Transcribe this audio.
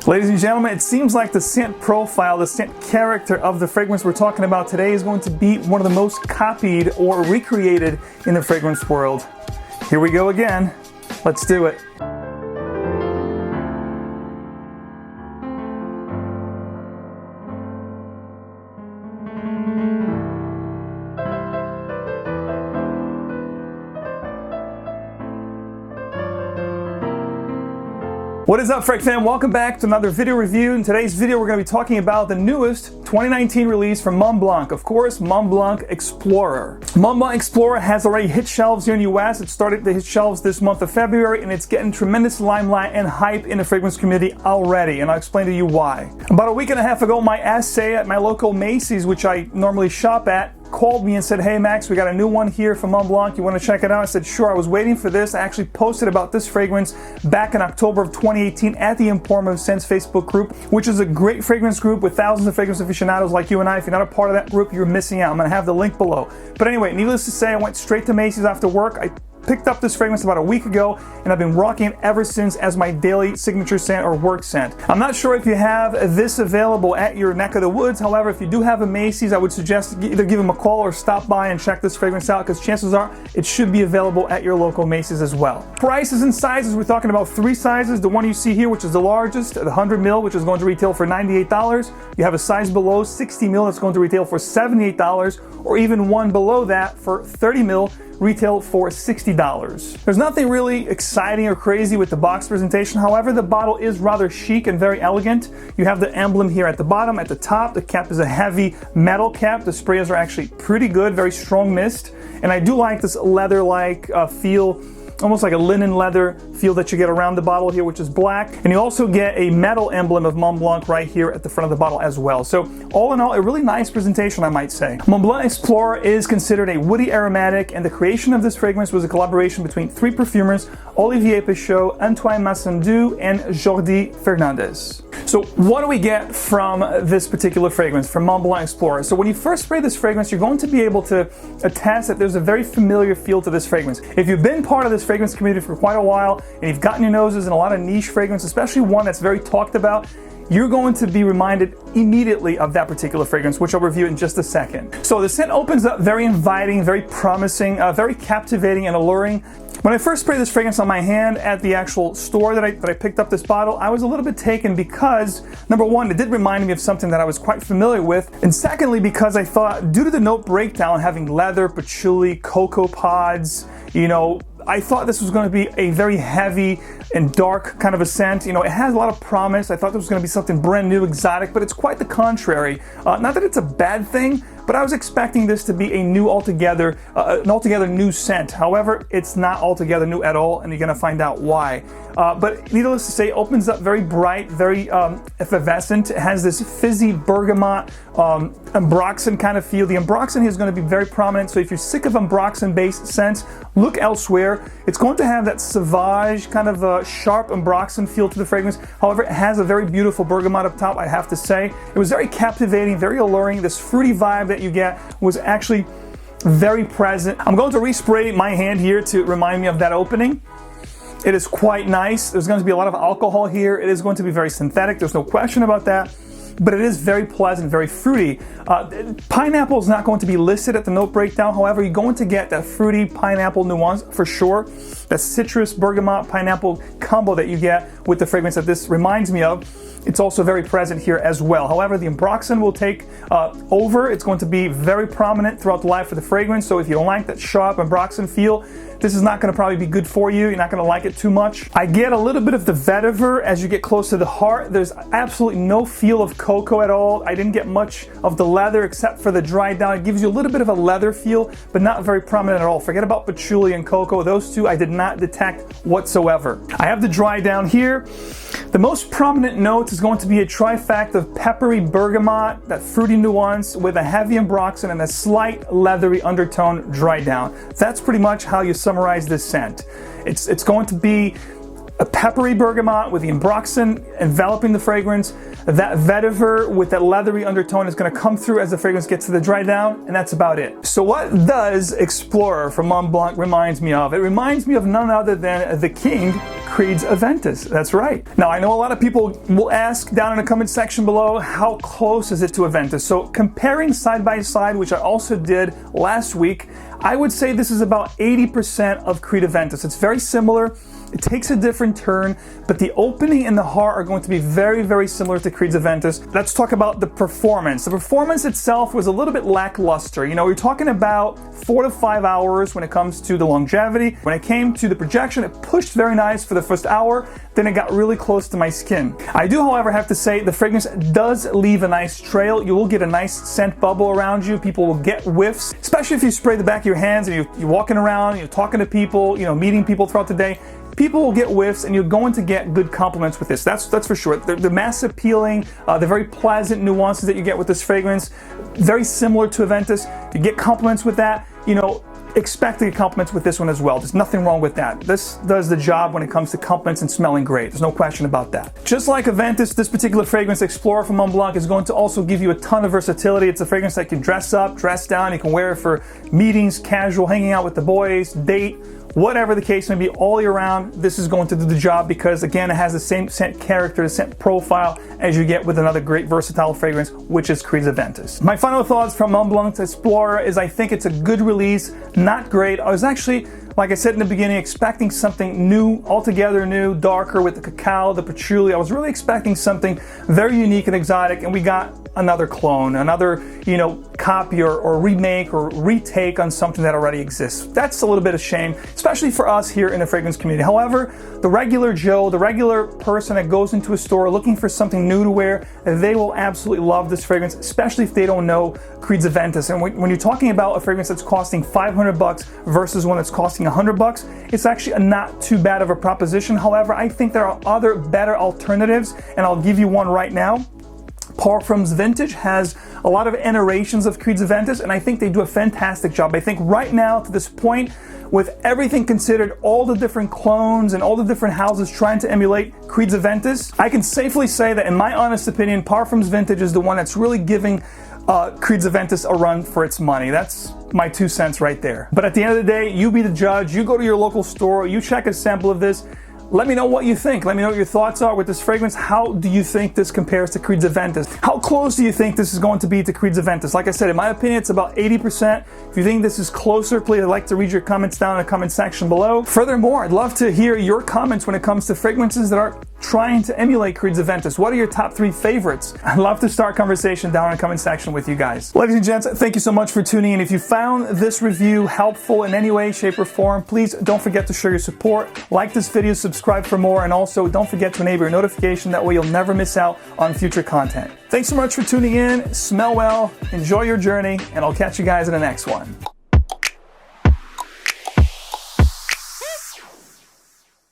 Ladies and gentlemen, it seems like the scent profile, the scent character of the fragrance we're talking about today is going to be one of the most copied or recreated in the fragrance world. Here we go again. Let's do it. What is up, Frag fam? Welcome back to another video review. In today's video, we're going to be talking about the newest 2019 release from Montblanc. Of course, Montblanc Explorer. Montblanc Explorer has already hit shelves here in the US. It started to hit shelves this month of February, and it's getting tremendous limelight and hype in the fragrance community already, and I'll explain to you why. About a week and a half ago, my assay at my local Macy's, which I normally shop at, called me and said, "Hey Max, we got a new one here from Montblanc. You want to check it out?" I said, "Sure." I was waiting for this. I actually posted about this fragrance back in October of 2018 at the Emporium Scents Facebook group, which is a great fragrance group with thousands of fragrance aficionados like you and I. If you're not a part of that group, you're missing out. I'm going to have the link below. But anyway, needless to say, I went straight to Macy's after work. I picked up this fragrance about a week ago, and I've been rocking it ever since as my daily signature scent or work scent. I'm not sure if you have this available at your neck of the woods. However, if you do have a Macy's, I would suggest either give them a call or stop by and check this fragrance out, because chances are it should be available at your local Macy's as well. Prices and sizes, we're talking about 3 sizes. The one you see here, which is the largest, the 100 ml, which is going to retail for $98. You have a size below 60 ml that's going to retail for $78, or even one below that for 30 ml, retail for $60. There's nothing really exciting or crazy with the box presentation. However, the bottle is rather chic and very elegant. You have the emblem here at the bottom. At the top, the cap is a heavy metal cap. The sprays are actually pretty good, very strong mist. And I do like this leather-like feel, almost like a linen leather feel that you get around the bottle here, which is black. And you also get a metal emblem of Montblanc right here at the front of the bottle as well. So all in all, a really nice presentation, I might say. Montblanc Explorer is considered a woody aromatic, and the creation of this fragrance was a collaboration between 3 perfumers, Olivier Pichot, Antoine Massendu, and Jordi Fernandez. So what do we get from this particular fragrance, from Montblanc Explorer? So when you first spray this fragrance, you're going to be able to attest that there's a very familiar feel to this fragrance. If you've been part of this fragrance community for quite a while, and you've gotten your noses in a lot of niche fragrance, especially one that's very talked about, you're going to be reminded immediately of that particular fragrance, which I'll review in just a second. So the scent opens up very inviting, very promising, very captivating and alluring. When I first sprayed this fragrance on my hand at the actual store that I picked up this bottle, I was a little bit taken because, number one, it did remind me of something that I was quite familiar with, and secondly, because I thought, due to the note breakdown, having leather, patchouli, cocoa pods, I thought this was going to be a very heavy and dark kind of a scent. It has a lot of promise. I thought there was going to be something brand new, exotic, but it's quite the contrary. Not that it's a bad thing, but I was expecting this to be a new an altogether new scent. However, it's not altogether new at all, and you're going to find out why. But needless to say, it opens up very bright, very effervescent. It has this fizzy bergamot, ambroxan kind of feel. The ambroxan here is going to be very prominent, so if you're sick of ambroxan-based scents, look elsewhere. It's going to have that sauvage, kind of a sharp ambroxan feel to the fragrance. However, it has a very beautiful bergamot up top, I have to say. It was very captivating, very alluring. This fruity vibe that you get was actually very present. I'm going to respray my hand here to remind me of that opening. It is quite nice. There's going to be a lot of alcohol here. It is going to be very synthetic. There's no question about that. But it is very pleasant, very fruity. Pineapple is not going to be listed at the note breakdown. However, you're going to get that fruity pineapple nuance for sure. That citrus, bergamot, pineapple combo that you get with the fragrance that this reminds me of. It's also very present here as well. However, the ambroxan will take over. It's going to be very prominent throughout the life of the fragrance. So if you don't like that sharp ambroxan feel, this is not going to probably be good for you. You're not going to like it too much. I get a little bit of the vetiver as you get close to the heart. There's absolutely no feel of cocoa at all. I didn't get much of the leather except for the Drydown. It gives you a little bit of a leather feel, but not very prominent at all. Forget about patchouli and cocoa. Those two I did not detect whatsoever. I have the Drydown here. The most prominent note is going to be a trifecta of peppery bergamot, that fruity nuance with a heavy ambroxan and a slight leathery undertone Drydown. That's pretty much how you summarize this scent. It's going to be a peppery bergamot with the ambroxan enveloping the fragrance. That vetiver with that leathery undertone is going to come through as the fragrance gets to the Drydown, and that's about it. So what does Explorer from Montblanc reminds me of? It reminds me of none other than the king, Creed's Aventus. That's right. Now, I know a lot of people will ask down in the comment section below, how close is it to Aventus? So comparing side by side, which I also did last week, I would say this is about 80% of Creed Aventus. It's very similar. It takes a different turn, but the opening and the heart are going to be very, very similar to Creed's Aventus. Let's talk about the performance. The performance itself was a little bit lackluster. You know, you're talking about 4 to 5 hours when it comes to the longevity. When it came to the projection, it pushed very nice for the first hour, then it got really close to my skin. I do, however, have to say the fragrance does leave a nice trail. You will get a nice scent bubble around you. People will get whiffs, especially if you spray the back of your hands and you're walking around, you're talking to people, you know, meeting people throughout the day. People will get whiffs, and you're going to get good compliments with this. That's for sure. The mass appealing, the very pleasant nuances that you get with this fragrance, very similar to Aventus. You get compliments with that. You know, expect to get compliments with this one as well. There's nothing wrong with that. This does the job when it comes to compliments and smelling great. There's no question about that. Just like Aventus, this particular fragrance, Explorer from Montblanc, is going to also give you a ton of versatility. It's a fragrance that you can dress up, dress down. You can wear it for meetings, casual, hanging out with the boys, date, whatever the case may be, all year round. This is going to do the job because, again, it has the same scent character, the scent profile as you get with another great versatile fragrance, which is Creed's Aventus. My final thoughts from Montblanc's Explorer is I think it's a good release, not great. I was actually, like I said in the beginning, expecting something new, altogether new, darker with the cacao, the patchouli. I was really expecting something very unique and exotic, and we got another clone, another, you know, copy or remake or retake on something that already exists. That's a little bit of shame, especially for us here in the fragrance community. However, the regular Joe, the regular person that goes into a store looking for something new to wear, they will absolutely love this fragrance, especially if they don't know Creed's Aventus. And when you're talking about a fragrance that's costing 500 bucks versus one that's costing 100 bucks, it's actually a not too bad of a proposition. However, I think there are other better alternatives, and I'll give you one right now. Parfums Vintage has a lot of iterations of Creed's Aventus, and I think they do a fantastic job. I think right now, to this point, with everything considered, all the different clones and all the different houses trying to emulate Creed's Aventus, I can safely say that, in my honest opinion, Parfums Vintage is the one that's really giving Creed's Aventus a run for its money. That's my 2 cents right there. But at the end of the day, you be the judge. You go to your local store, you check a sample of this. Let me know what you think. Let me know what your thoughts are with this fragrance. How do you think this compares to Creed's Aventus? How close do you think this is going to be to Creed's Aventus? Like I said, in my opinion, it's about 80%. If you think this is closer, please, I'd like to read your comments down in the comment section below. Furthermore, I'd love to hear your comments when it comes to fragrances that are trying to emulate Creed's Aventus. What are your top 3 favorites? I'd love to start a conversation down in the comment section with you guys. Ladies and gents, thank you so much for tuning in. If you found this review helpful in any way, shape, or form, please don't forget to show your support. Like this video, subscribe for more, and also don't forget to enable your notification. That way you'll never miss out on future content. Thanks so much for tuning in. Smell well, enjoy your journey, and I'll catch you guys in the next one.